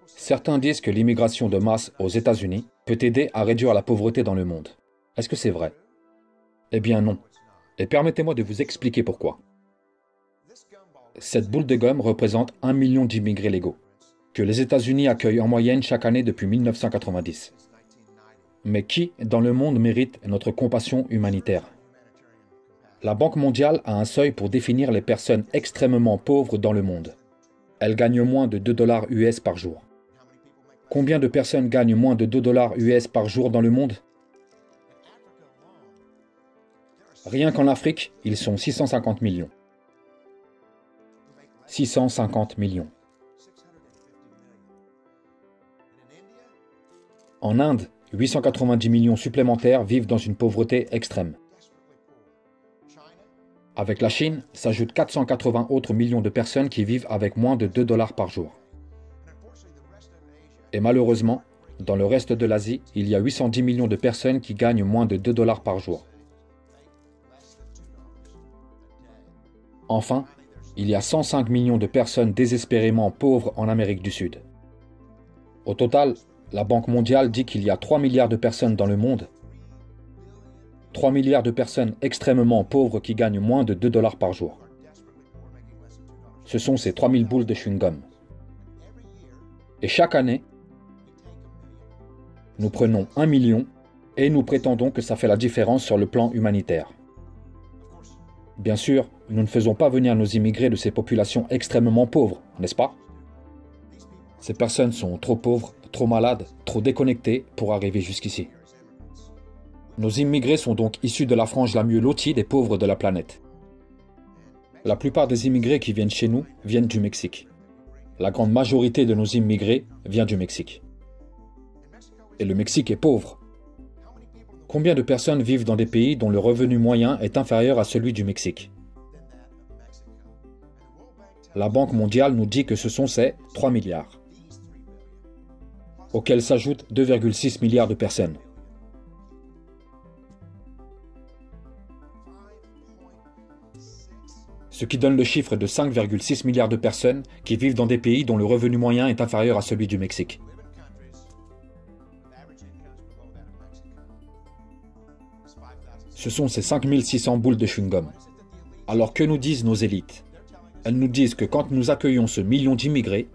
Certains disent que l'immigration de masse aux États-Unis peut aider à réduire la pauvreté dans le monde. Est-ce que c'est vrai? Eh bien non. Et permettez-moi de vous expliquer pourquoi. Cette boule de gomme représente 1 million d'immigrés légaux, que les États-Unis accueillent en moyenne chaque année depuis 1990. Mais qui, dans le monde, mérite notre compassion humanitaire? La Banque mondiale a un seuil pour définir les personnes extrêmement pauvres dans le monde. Elles gagnent moins de 2 $ US par jour. Combien de personnes gagnent moins de 2 $ US par jour dans le monde? Rien qu'en Afrique, ils sont 650 millions. 650 millions. En Inde, 890 millions supplémentaires vivent dans une pauvreté extrême. Avec la Chine, s'ajoutent 480 autres millions de personnes qui vivent avec moins de 2 $ par jour. Et malheureusement, dans le reste de l'Asie, il y a 810 millions de personnes qui gagnent moins de 2 $ par jour. Enfin, il y a 105 millions de personnes désespérément pauvres en Amérique du Sud. Au total, la Banque mondiale dit qu'il y a 3 milliards de personnes dans le monde. 3 milliards de personnes extrêmement pauvres qui gagnent moins de 2 $ par jour. Ce sont ces 3000 boules de chewing-gum. Et chaque année, nous prenons 1 million et nous prétendons que ça fait la différence sur le plan humanitaire. Bien sûr, nous ne faisons pas venir nos immigrés de ces populations extrêmement pauvres, n'est-ce pas? Ces personnes sont trop pauvres, trop malades, trop déconnectées pour arriver jusqu'ici. Nos immigrés sont donc issus de la frange la mieux lotie des pauvres de la planète. La plupart des immigrés qui viennent chez nous viennent du Mexique. La grande majorité de nos immigrés vient du Mexique. Et le Mexique est pauvre. Combien de personnes vivent dans des pays dont le revenu moyen est inférieur à celui du Mexique? La Banque mondiale nous dit que ce sont ces 3 milliards, auxquels s'ajoutent 2,6 milliards de personnes. Ce qui donne le chiffre de 5,6 milliards de personnes qui vivent dans des pays dont le revenu moyen est inférieur à celui du Mexique. Ce sont ces 5600 boules de chewing-gum. Alors que nous disent nos élites? Elles nous disent que quand nous accueillons ce million d'immigrés,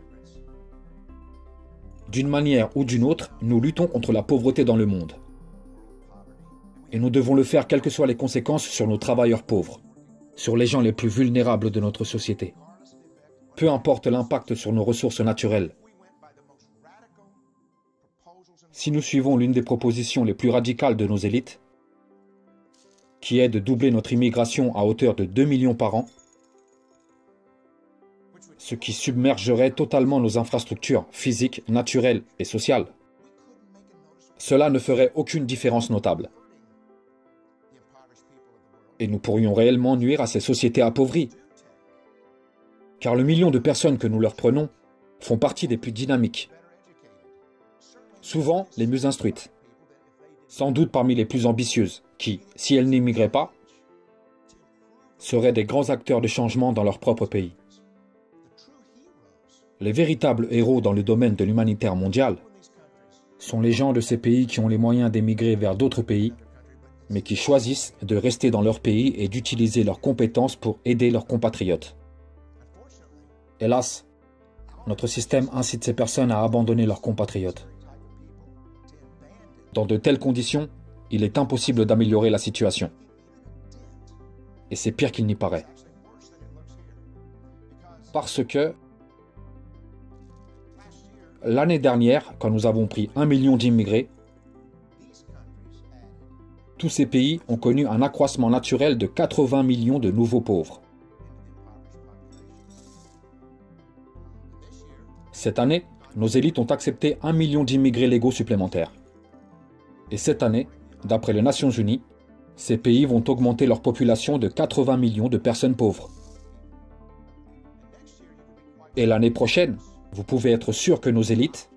d'une manière ou d'une autre, nous luttons contre la pauvreté dans le monde. Et nous devons le faire quelles que soient les conséquences sur nos travailleurs pauvres, sur les gens les plus vulnérables de notre société. Peu importe l'impact sur nos ressources naturelles. Si nous suivons l'une des propositions les plus radicales de nos élites, qui est de doubler notre immigration à hauteur de 2 millions par an, ce qui submergerait totalement nos infrastructures physiques, naturelles et sociales, cela ne ferait aucune différence notable. Et nous pourrions réellement nuire à ces sociétés appauvries. Car le million de personnes que nous leur prenons font partie des plus dynamiques, souvent les mieux instruites, sans doute parmi les plus ambitieuses, qui, si elles n'immigraient pas, seraient des grands acteurs de changement dans leur propre pays. Les véritables héros dans le domaine de l'humanitaire mondial sont les gens de ces pays qui ont les moyens d'émigrer vers d'autres pays, mais qui choisissent de rester dans leur pays et d'utiliser leurs compétences pour aider leurs compatriotes. Hélas, notre système incite ces personnes à abandonner leurs compatriotes. Dans de telles conditions, il est impossible d'améliorer la situation. Et c'est pire qu'il n'y paraît. Parce que l'année dernière, quand nous avons pris 1 million d'immigrés, tous ces pays ont connu un accroissement naturel de 80 millions de nouveaux pauvres. Cette année, nos élites ont accepté 1 million d'immigrés légaux supplémentaires. Et cette année, d'après les Nations Unies, ces pays vont augmenter leur population de 80 millions de personnes pauvres. Et l'année prochaine, vous pouvez être sûr que nos élites,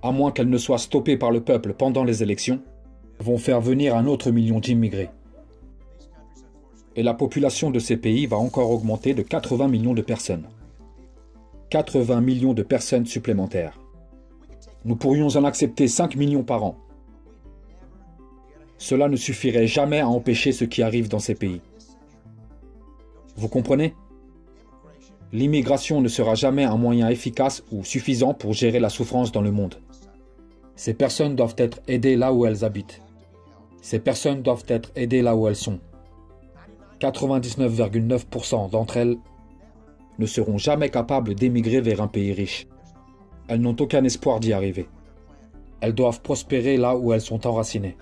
à moins qu'elles ne soient stoppées par le peuple pendant les élections, vont faire venir un autre million d'immigrés. Et la population de ces pays va encore augmenter de 80 millions de personnes. 80 millions de personnes supplémentaires. Nous pourrions en accepter 5 millions par an. Cela ne suffirait jamais à empêcher ce qui arrive dans ces pays. Vous comprenez? L'immigration ne sera jamais un moyen efficace ou suffisant pour gérer la souffrance dans le monde. Ces personnes doivent être aidées là où elles habitent. Ces personnes doivent être aidées là où elles sont. 99,9% d'entre elles ne seront jamais capables d'émigrer vers un pays riche. Elles n'ont aucun espoir d'y arriver. Elles doivent prospérer là où elles sont enracinées.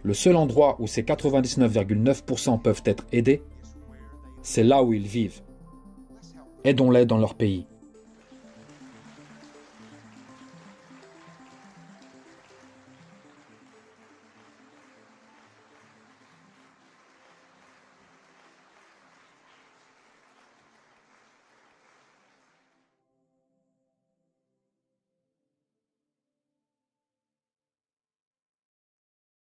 Le seul endroit où ces 99,9% peuvent être aidés, c'est là où ils vivent. Aidons-les dans leur pays.